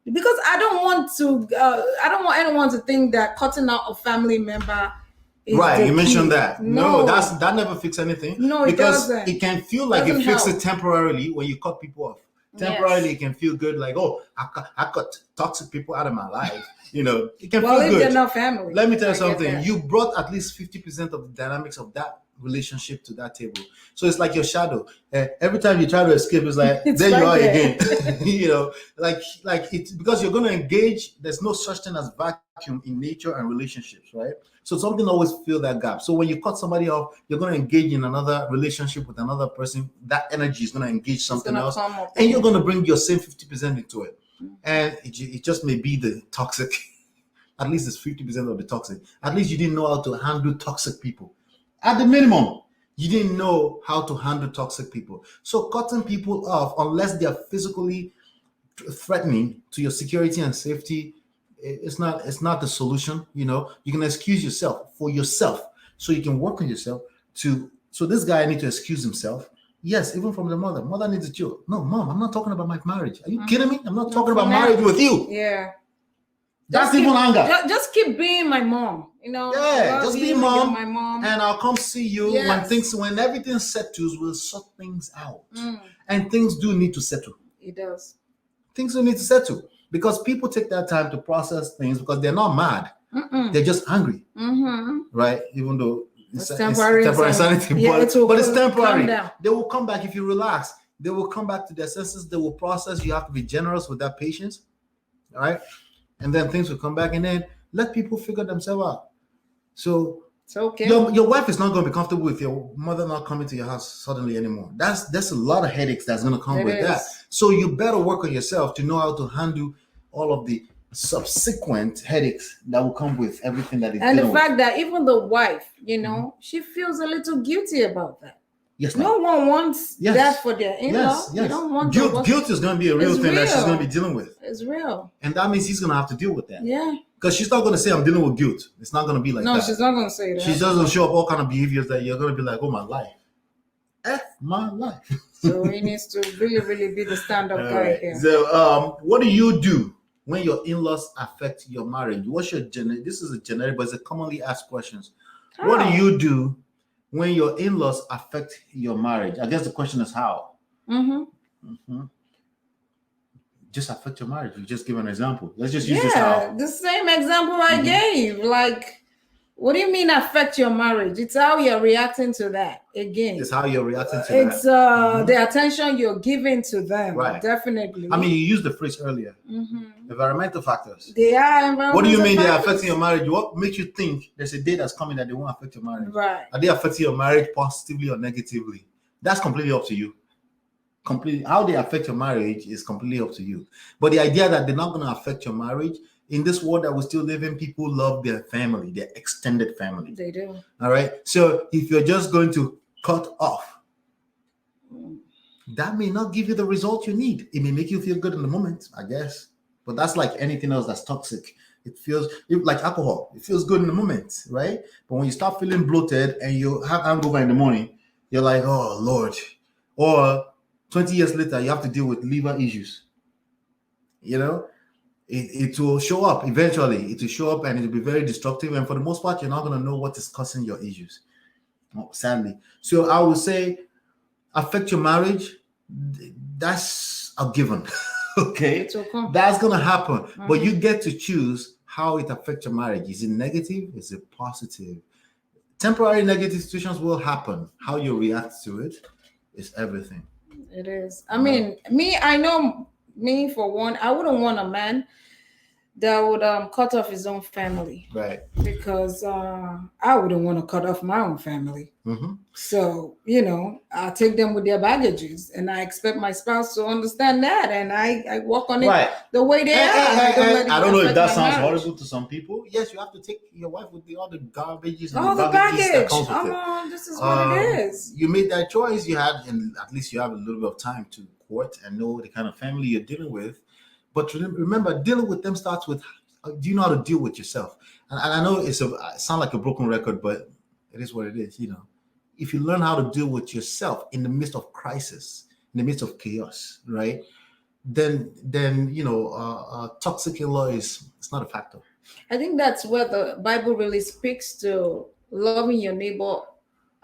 Because I don't want anyone to think that cutting out a family member is Right, the you key. mentioned that. No, No, that never fixes anything. no, it Because doesn't. it can feel like Doesn't it fixes help. it temporarily when you cut people off. Temporarily, Yes. it can feel good, like, oh, I cut toxic people out of my life. You know, it can Well, feel if good. they're not family, Let me tell you I get something. that. You brought at least 50% of the dynamics of that relationship to that table. So it's like your shadow. Every time you try to escape, it's like It's there you right are there. again. You know, like it's because you're going to engage. There's no such thing as vacuum in nature and relationships, right? So something always fill that gap. So when you cut somebody off, you're going to engage in another relationship with another person. That energy is going to engage It's something gonna else, come up and you're again. going to bring your same 50% into it. And it just may be the toxic. At least it's 50% of the toxic. At least you didn't know how to handle toxic people. At the minimum, you didn't know how to handle toxic people. So cutting people off, unless they are physically threatening to your security and safety, it's not the solution. You know, you can excuse yourself for yourself, so you can work on yourself. So this guy need to excuse himself. Yes, even from the mother. Mother needs to chill. No, mom, I'm not talking about my marriage. Are you kidding me? I'm not talking about marriage with you. Yeah. That's even anger. Just keep being my mom. You know. Yeah, just be mom, my mom. and I'll come see you Yes. when everything settles. We'll sort things out, and things do need to settle. It does. Things do need to settle because people take that time to process things because they're not mad. They're just angry, right? Even though it's temporary insanity, but it's temporary. They will come back if you relax. They will come back to their senses. They will process. You have to be generous with that patience, all right? And then things will come back, and then let people figure themselves out. So it's okay. Your wife is not going to be comfortable with your mother not coming to your house suddenly anymore. That's a lot of headaches that's going to come with that. So you better work on yourself to know how to handle all of the subsequent headaches that will come with everything that is. And the fact that even the wife, she feels a little guilty about that. Yes, no one wants that for their in-law. Yes. Don't want guilt is going to be a real thing that she's going to be dealing with. It's real. And that means he's going to have to deal with that. Yeah. Because she's not going to say, I'm dealing with guilt. It's not going to be like that. No, she's not going to say that. She doesn't show up all kind of behaviors that you're going to be like, oh, my life. My life. So he needs to really, really be the stand-up guy here. So what do you do when your in-laws affect your marriage? What's your this is a generic, but it's a commonly asked questions. Oh. What do you do when your in-laws affect your marriage? I guess the question is how. Just affect your marriage. You just give an example. Let's just use this how. The same example I gave. Like, what do you mean affect your marriage? It's how you're reacting to that. Again, it's how you're reacting to that. It's the attention you're giving to them. Right. Definitely. I mean, you used the phrase earlier. Environmental factors. They are environmental. What do you mean they're affecting your marriage? What makes you think there's a day that's coming that they won't affect your marriage? Right. Are they affecting your marriage positively or negatively? That's completely up to you. Completely, how they affect your marriage is completely up to you. But the idea that they're not going to affect your marriage, in this world that we still live in, people love their family, their extended family. They do. All right. So if you're just going to cut off, that may not give you the result you need. It may make you feel good in the moment, I guess. But that's like anything else that's toxic. It feels like alcohol. It feels good in the moment, right? But when you start feeling bloated and you have hangover in the morning, you're like, oh, Lord. Or 20 years later, you have to deal with liver issues. You know, it will show up eventually. It will show up and it will be very destructive. And for the most part, you're not going to know what is causing your issues, sadly. So I would say affect your marriage. That's a given. Okay? That's going to happen. But you get to choose how it affects your marriage. Is it negative? Is it positive? Temporary negative situations will happen. How you react to it is everything. It is. I mean, I know for one, I wouldn't want a man that would cut off his own family. Right. Because I wouldn't want to cut off my own family. So, I take them with their baggages and I expect my spouse to understand that. And I work on it the way they are. I don't know if that sounds horrible to some people. Yes, you have to take your wife with all the garbages and all the baggage that comes with it. This is what it is. You made that choice. You had, and at least you have a little bit of time to court and know the kind of family you're dealing with. But remember, dealing with them starts with, do you know how to deal with yourself? And I know it sounds like a broken record, but it is what it is, If you learn how to deal with yourself in the midst of crisis, in the midst of chaos, right? then toxic in-law it's not a factor. I think that's where the Bible really speaks to loving your neighbor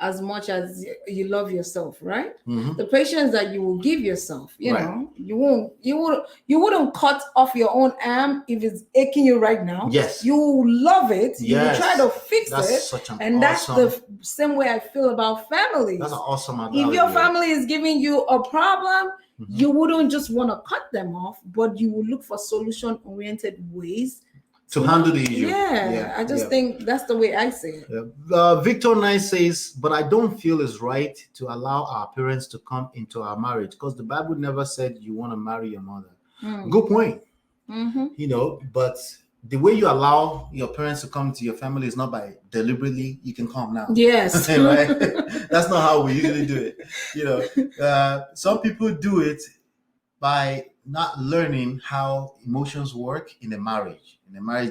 as much as you love yourself, right? Mm-hmm. The patience that you will give yourself, you know, you wouldn't cut off your own arm if it's aching you right now. Yes. You will love it. Yes. You will try to fix that's it. That's the same way I feel about families. That's an awesome analogy. If your family is giving you a problem, you wouldn't just want to cut them off, but you will look for solution-oriented ways to handle the issue. Yeah, I just think that's the way I see it. Victor 9 says, but I don't feel it's right to allow our parents to come into our marriage because the Bible never said you want to marry your mother. Good point. But the way you allow your parents to come to your family is not by deliberately, you can come now. Yes. Right? That's not how we usually do it. Some people do it by not learning how emotions work in a marriage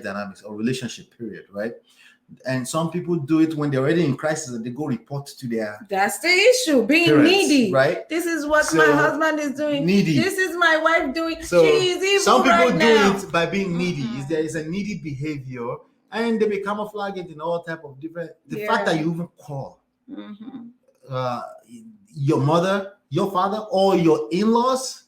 dynamics or relationship period, right? And some people do it when they're already in crisis and they go report to their That's the issue, being parents, needy, right? This is what my husband is doing. Needy. This is my wife doing. So She's evil some people right do now. it by being needy. There is a needy behavior, and they camouflage it in all type of different. The fact that you even call your mother, your father, or your in-laws,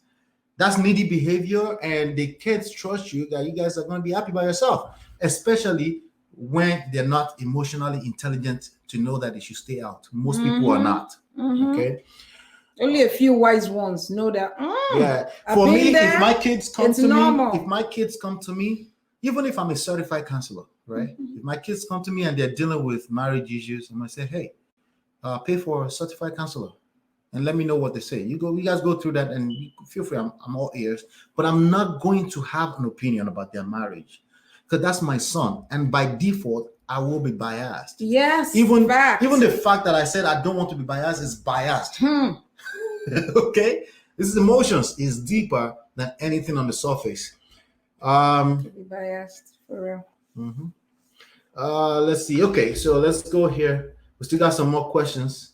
that's needy behavior, and they can't trust you that you guys are going to be happy by yourself, especially when they're not emotionally intelligent to know that they should stay out. Most people are not. Okay. Only a few wise ones know that. For me, if my kids come to me, even if I'm a certified counselor, right? If my kids come to me and they're dealing with marriage issues, I'm gonna say, hey, pay for a certified counselor and let me know what they say. You guys go through that and feel free. I'm all ears, but I'm not going to have an opinion about their marriage because that's my son, and by default, I will be biased. Yes, even the fact that I said I don't want to be biased is biased. Okay, this is emotions is deeper than anything on the surface. To be biased for real. Let's see. Okay, so let's go here. We still got some more questions.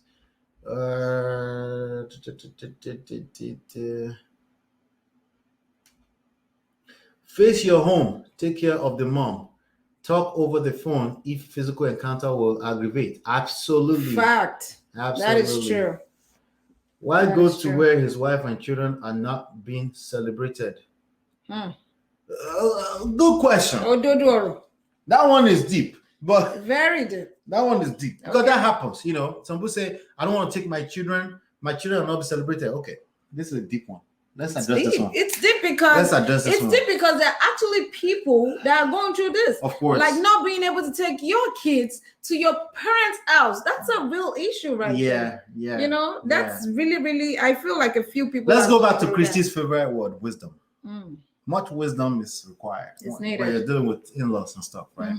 Face your home. Take care of the mom. Talk over the phone if physical encounter will aggravate. Absolutely. Fact. Absolutely. That is true. Why go to where his wife and children are not being celebrated? Good question. That one is deep, but very deep. That one is deep because that happens. Some people say, "I don't want to take my children. My children will not be celebrated." Okay, this is a deep one. Let's address this one. It's deep because deep because there are actually people that are going through this. Of course, like not being able to take your kids to your parents' house. That's a real issue, right? Yeah. That's really, really. I feel like a few people. Let's go back to Christy's favorite word: wisdom. Much wisdom is required when you're dealing with in-laws and stuff, right?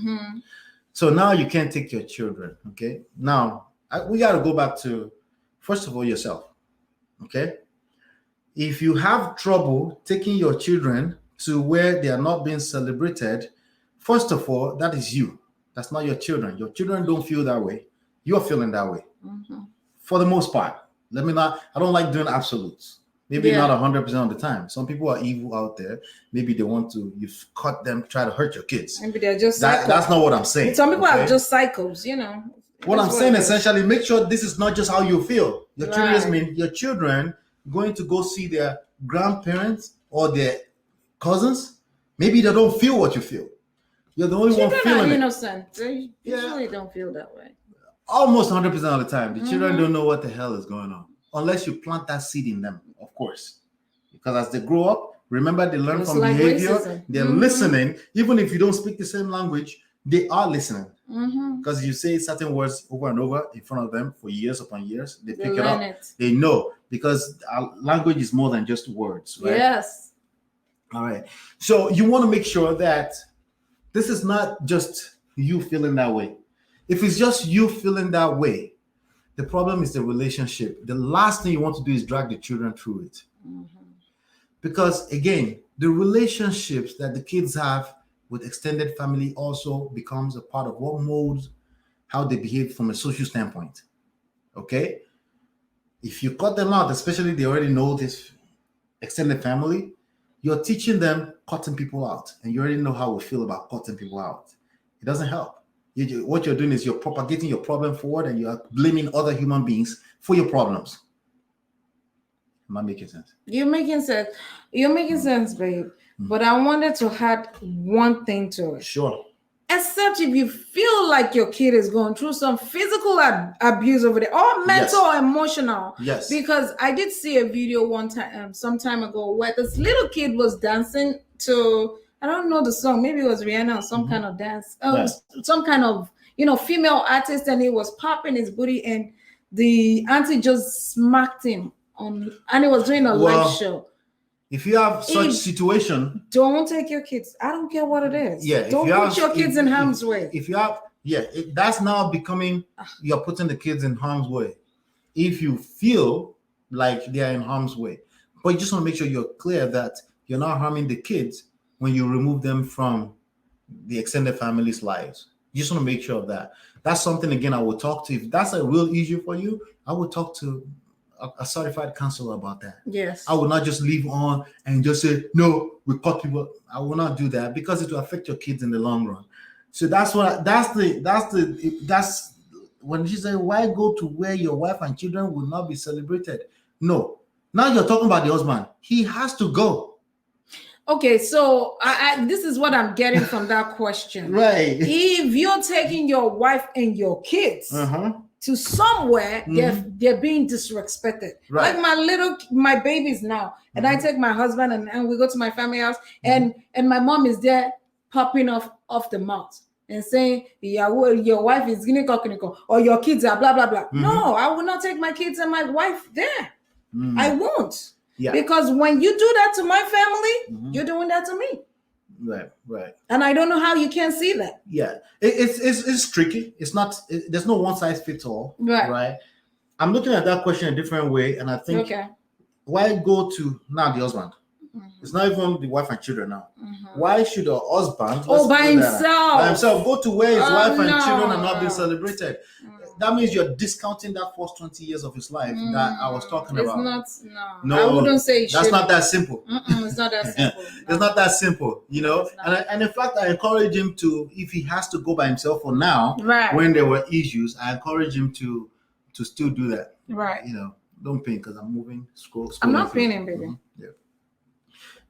So now you can't take your children. Okay, now we got to go back to first of all yourself. Okay. If you have trouble taking your children to where they are not being celebrated, first of all, that is you. That's not your children. Your children don't feel that way. You're feeling that way. For the most part. I don't like doing absolutes. Maybe not 100% of the time. Some people are evil out there. Maybe they want to, you've caught them, try to hurt your kids. Maybe they're just that's not what I'm saying. Some people are just psychos, What I'm saying essentially, make sure this is not just how you feel. Your children going to go see their grandparents or their cousins, maybe they don't feel what you feel. You're the only one feeling it. Innocent. They usually don't feel that way. Almost 100% of the time, the children don't know what the hell is going on unless you plant that seed in them, of course. Because as they grow up, remember they learn from behavior. Racism. They're listening. Even if you don't speak the same language, they are listening. Because you say certain words over and over in front of them for years upon years, they pick it up. They know because our language is more than just words, right? Yes. All right. So you want to make sure that this is not just you feeling that way. If it's just you feeling that way, the problem is the relationship. The last thing you want to do is drag the children through it. Because again, the relationships that the kids have with extended family also becomes a part of what molds how they behave from a social standpoint. Okay? If you cut them out, especially they already know this extended family, you're teaching them cutting people out, and you already know how we feel about cutting people out. It doesn't help. What you're doing is you're propagating your problem forward, and you're blaming other human beings for your problems. Am I making sense? You're making sense. You're making sense, babe. But I wanted to add one thing to it. Sure. Except if you feel like your kid is going through some physical abuse over there, or mental or emotional. Yes. Because I did see a video one time, some time ago, where this little kid was dancing to, I don't know the song, maybe it was Rihanna or some kind of dance, some kind of, female artist, and he was popping his booty, and the auntie just smacked him on, and he was doing a live show. If you have such situation, don't take your kids. I don't care what it is. Yeah, don't put your kids in harm's way. If you have, that's now becoming, you're putting the kids in harm's way. If you feel like they are in harm's way, but you just want to make sure you're clear that you're not harming the kids when you remove them from the extended family's lives. You just want to make sure of that. That's something, again, I will talk to. If that's a real issue for you, I will talk to a certified counselor about that. Yes. I will not just leave on and just say, no, we cut people. I will not do that, because it will affect your kids in the long run. So that's when you say, why go to where your wife and children will not be celebrated? No. Now you're talking about the husband. He has to go. Okay, so this is what I'm getting from that question. Right. If you're taking your wife and your kids to somewhere, they're being disrespected. Right. Like my babies now, and I take my husband and we go to my family house, and my mom is there popping off the mouth and saying, yeah, well, your wife is or your kids are blah blah blah. No, I will not take my kids and my wife there. I won't. Yeah. Because when you do that to my family, you're doing that to me. Right. And I don't know how you can't see that. Yeah, it's tricky. It's not. There's no one size fits all. Right. I'm looking at that question a different way, and I think, why go to now the husband? It's not even the wife and children now. Why should a husband by himself go to where his wife and children are not being celebrated? That means you're discounting that first 20 years of his life that I was talking about. No, I wouldn't say that's not that simple. It's not that simple. It's not that simple, And in fact, I encourage him to, if he has to go by himself for now, when there were issues, I encourage him to still do that. Right. Don't pin, because I'm moving. Scroll. I'm not pinning, baby. Yeah.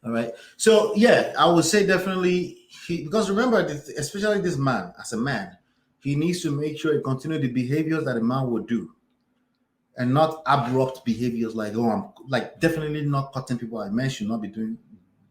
All right. So I would say definitely because remember, especially this man, as a man, he needs to make sure he continue the behaviors that a man would do, and not abrupt behaviors like, I'm like definitely not cutting people out. Men should not be doing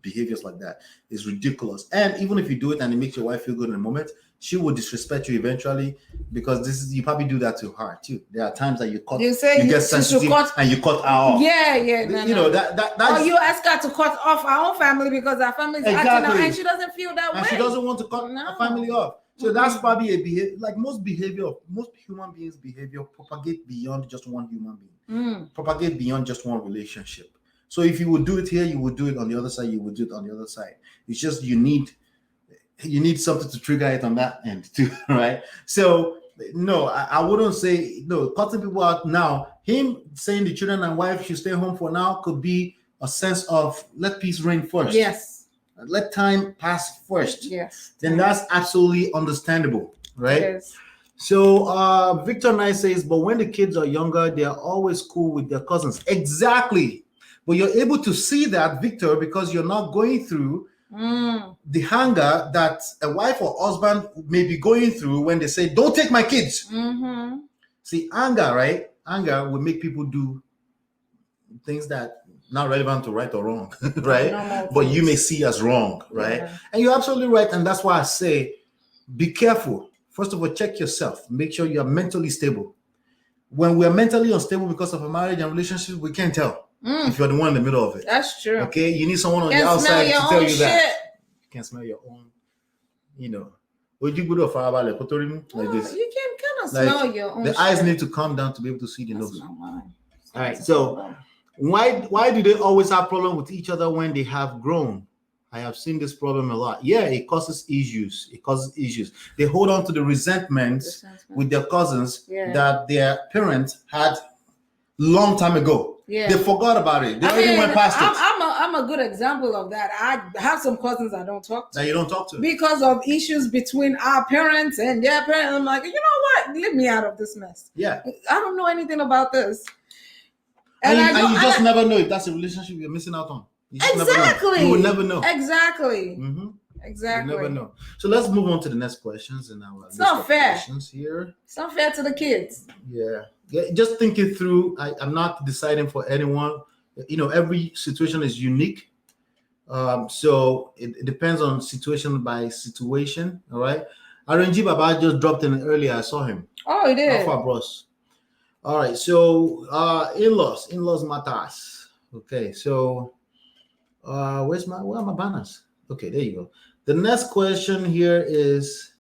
behaviors like that. It's ridiculous. And even if you do it and it makes your wife feel good in the moment, she will disrespect you eventually, because you probably do that to her too. There are times that you get sensitive and you cut her off. Yeah. That's, or you ask her to cut off our own family because our family is acting out, and she doesn't feel that way. And she doesn't want to cut her family off. So that's probably a behavior, like most human beings' behavior propagate beyond just one human being, propagate beyond just one relationship. So if you would do it here, you would do it on the other side, you would do it on the other side. It's just you need something to trigger it on that end too, right? So no, I wouldn't say no, cutting people out now. Him saying the children and wife should stay home for now could be a sense of let peace reign first. Yes. Let time pass first. Yes. Then that's absolutely understandable, right? Yes. So Victor Knight says, but when the kids are younger, they are always cool with their cousins. Exactly. But you're able to see that, Victor, because you're not going through the anger that a wife or husband may be going through when they say, don't take my kids. See, anger, right? Anger will make people do things that not relevant to right or wrong, right? But you may see as wrong, right? Yeah. And you're absolutely right. And that's why I say, be careful. First of all, check yourself. Make sure you're mentally stable. When we're mentally unstable because of a marriage and relationship, we can't tell if you're the one in the middle of it. That's true. Okay? You need someone on the outside to tell you that. You can smell your own, Would you go to a fire like this? You can kind of smell your own. The eyes need to calm down to be able to see the nose. All right. So why do they always have problem with each other when they have grown? I have seen this problem a lot. Yeah, it causes issues. They hold on to the resentment with their cousins that their parents had long time ago. Yeah. They forgot about it. They already went past it. I'm a good example of that. I have some cousins I don't talk to. That you don't talk to. Because of issues between our parents and their parents. I'm like, you know what? Leave me out of this mess. Yeah. I don't know anything about this. And you just never know if that's a relationship you're missing out on. Exactly. You will never know. Exactly. Mm-hmm. Exactly. You never know. So let's move on to the next questions and our it's not fair. Questions here. It's not fair to the kids. Yeah. Just think it through. I'm not deciding for anyone. You know, every situation is unique. So it depends on situation by situation. All right. RNG Baba just dropped in earlier. I saw him. Oh, he did. Alpha Bros. All right. So in-laws matters. Okay. So where are my banners? Okay, there you go. The next question here is